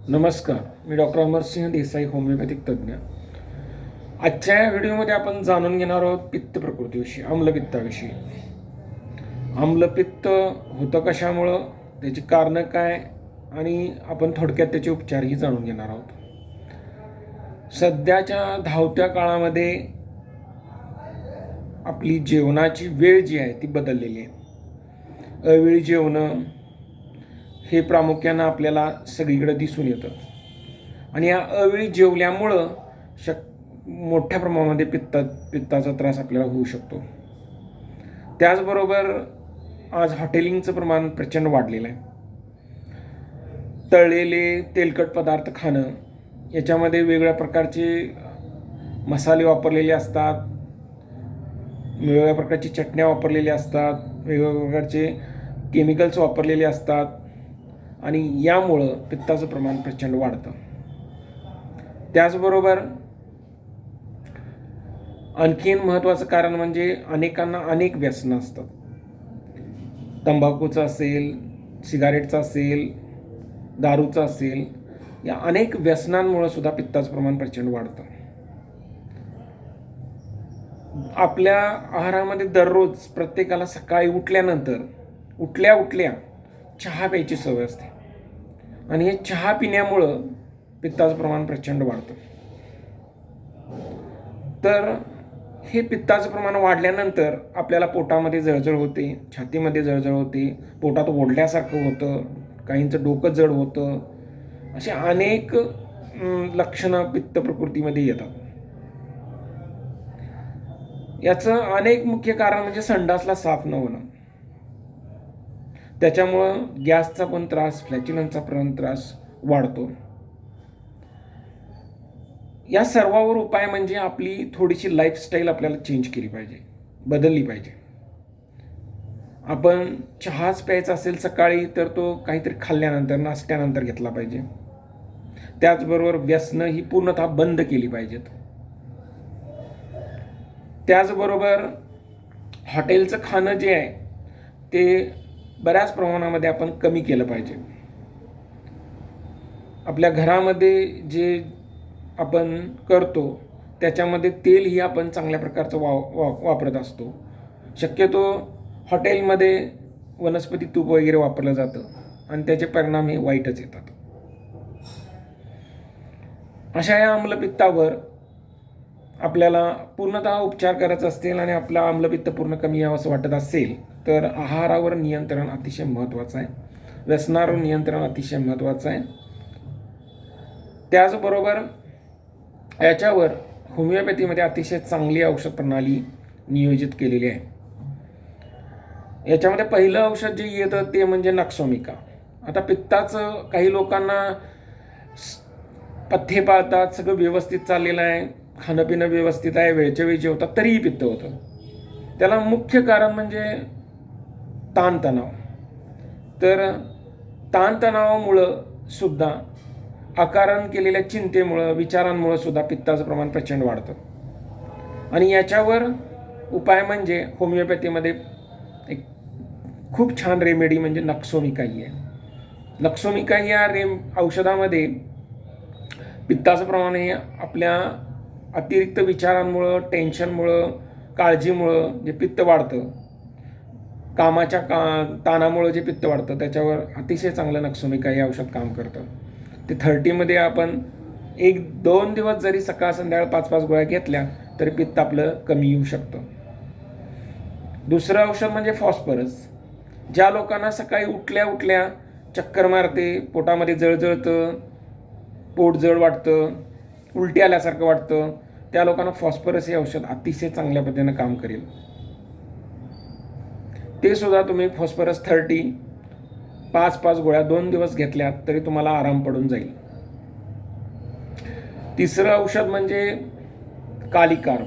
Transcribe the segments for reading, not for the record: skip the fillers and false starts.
नमस्कार, मी doctor Amarsingh Desai, homeopathic तज्ज्ञ. आजच्या या व्हिडिओमध्ये आपण जाणून घेणार आहोत पित्त प्रकृतीविषयी, आम्लपित्ताविषयी. आम्लपित्त होतं कशामुळं, त्याची कारणं काय, आणि आपण थोडक्यात त्याचे उपचारही जाणून घेणार आहोत. सध्याच्या धावत्या काळामध्ये आपली जेवणाची वेळ जी आहे ती बदललेली आहे. अवेळी जेवणं हे प्रामुख्यानं आपल्याला सगळीकडे दिसून येतं, आणि या अवेळी जेवल्यामुळं मोठ्या प्रमाणामध्ये पित्ताचा त्रास आपल्याला होऊ शकतो. त्याचबरोबर आज हॉटेलिंगचं प्रमाण प्रचंड वाढलेलं आहे. तळलेले तेलकट पदार्थ खाणं, याच्यामध्ये वेगवेगळ्या प्रकारचे मसाले वापरलेले असतात, वेगवेगळ्या प्रकारची चटण्या वापरलेल्या असतात, वेगवेगळ्या प्रकारचे केमिकल्स वापरलेले असतात, आणि यामुळं पित्ताचं प्रमाण प्रचंड वाढतं. त्याचबरोबर आणखीन महत्त्वाचं कारण म्हणजे अनेकांना अनेक व्यसनं असतात. तंबाखूचं असेल, सिगारेटचं असेल, दारूचं असेल, या अनेक व्यसनांमुळे सुद्धा पित्ताचं प्रमाण प्रचंड वाढतं. आपल्या आहारामध्ये दररोज प्रत्येकाला सकाळी उठल्या चहा प्यायची सवय असते, आणि हे चहा पिण्यामुळं पित्ताचं प्रमाण प्रचंड वाढतं. तर हे पित्ताचं प्रमाण वाढल्यानंतर आपल्याला पोटामध्ये जळजळ होते, छातीमध्ये जळजळ होते, पोटात ओढल्यासारखं होतं, काहींचं डोकं जड होतं. असे अनेक लक्षणं पित्त प्रकृतीमध्ये येतात. याचं अनेक मुख्य कारण म्हणजे संडासला साफ न होणं. त्याच्यामुळं गॅसचा पण त्रास, फ्लॅच्युलन्सचा पण त्रास वाढतो. या सर्वावर उपाय म्हणजे आपली थोडीशी लाईफस्टाईल आपल्याला चेंज केली पाहिजे, बदलली पाहिजे. आपण चहाच प्यायचा असेल सकाळी तर तो काहीतरी खाल्ल्यानंतर, नाश्त्यानंतर घेतला पाहिजे. त्याचबरोबर व्यसनं ही पूर्णतः बंद केली पाहिजेत. त्याचबरोबर हॉटेलचं खाणं जे आहे ते बऱ्याच प्रमाणामध्ये आपण कमी केलं पाहिजे. आपल्या घरामध्ये जे आपण करतो त्याच्यामध्ये तेलही आपण चांगल्या प्रकारचं वापरत असतो. शक्यतो हॉटेलमध्ये वनस्पती तूप वगैरे वापरलं जातं, आणि त्याचे परिणाम हे वाईटच येतात. अशा या आम्लपित्तावर आपल्याला पूर्णतः उपचार करायचा असतील आणि आपला आम्लपित्त पूर्ण कमी यावं असं वाटत असेल तर आहारावर नियंत्रण अतिशय महत्त्वाचं आहे, व्यसनावर नियंत्रण अतिशय महत्त्वाचं आहे. त्याचबरोबर याच्यावर होमिओपॅथीमध्ये अतिशय चांगली औषध प्रणाली नियोजित केलेली आहे. याच्यामध्ये पहिलं औषध जे येतं ते म्हणजे नक्सोमिका. आता पित्ताचं काही लोकांना पथ्य पाळतात, सगळं व्यवस्थित चाललेलं आहे, खाणंपिणं व्यवस्थित आहे, वेळच्या वेळी जेवतात, तरीही पित्त होतं. त्याला मुख्य कारण म्हणजे ताणतणाव. तर ताणतणावामुळं सुद्धा, अकारण केलेल्या चिंतेमुळं, विचारांमुळं सुद्धा पित्ताचं प्रमाण प्रचंड वाढतं. आणि याच्यावर उपाय म्हणजे होमिओपॅथीमध्ये एक खूप छान रेमेडी म्हणजे नक्सोमिका ही आहे. नक्सोमिका या औषधामध्ये पित्ताचं प्रमाण हे आपल्या अतिरिक्त विचारांमुळं, टेन्शनमुळं, काळजीमुळं जे पित्त वाढतं, कामाच्या ताणामुळं जे पित्त वाढतं, त्याच्यावर अतिशय चांगलं नक्सोमिका हे औषध काम करतं. ते 30मध्ये आपण 1-2 दिवस जरी सकाळ संध्याकाळ 5-5 गोळ्या घेतल्या तरी पित्त आपलं कमी येऊ शकतं. दुसरं औषध म्हणजे फॉस्फरस. ज्या लोकांना सकाळी उठल्या चक्कर मारते, पोटामध्ये जळजळतं, पोट जड वाटतं, उलटी आल्यासारखं वाटतं, त्या लोकांना फॉस्फरस हे औषध अतिशय चांगल्या पद्धतीनं काम करेल. ते सुद्धा तुम्ही फॉस्फरस 30 5-5 गोळ्या 2 दिवस घेतल्या तरी तुम्हाला आराम पडून जाईल. तिसरं औषध म्हणजे कालिकार्ब.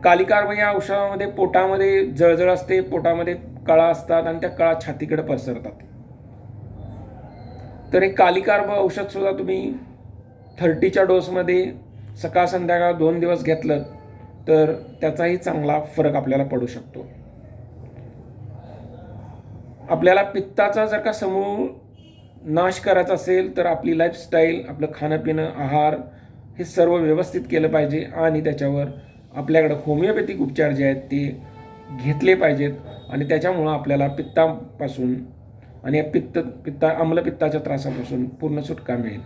कालिकार्ब या औषधामध्ये पोटामध्ये जळजळ असते, पोटामध्ये कळा असतात, आणि त्या कळा छातीकडे पसरतात. तर हे कालिकार्ब औषध सुद्धा तुम्ही 30च्या डोसमध्ये सकाळ संध्याकाळ 2 दिवस घेतलं तर त्याचाही चांगला फरक आपल्याला पडू शकतो. आपल्याला पित्ताचा जर का समूळ नाश करायचा असेल तर आपली लाईफस्टाईल, आपलं खाणंपिणं, आहार हे सर्व व्यवस्थित केलं पाहिजे आणि त्याच्यावर आपल्याकडं होमिओपॅथिक उपचार जे आहेत ते घेतले पाहिजेत आणि त्याच्यामुळं आपल्याला पित्तापासून आणि आम्लपित्ताच्या त्रासापासून पूर्ण सुटका मिळेल.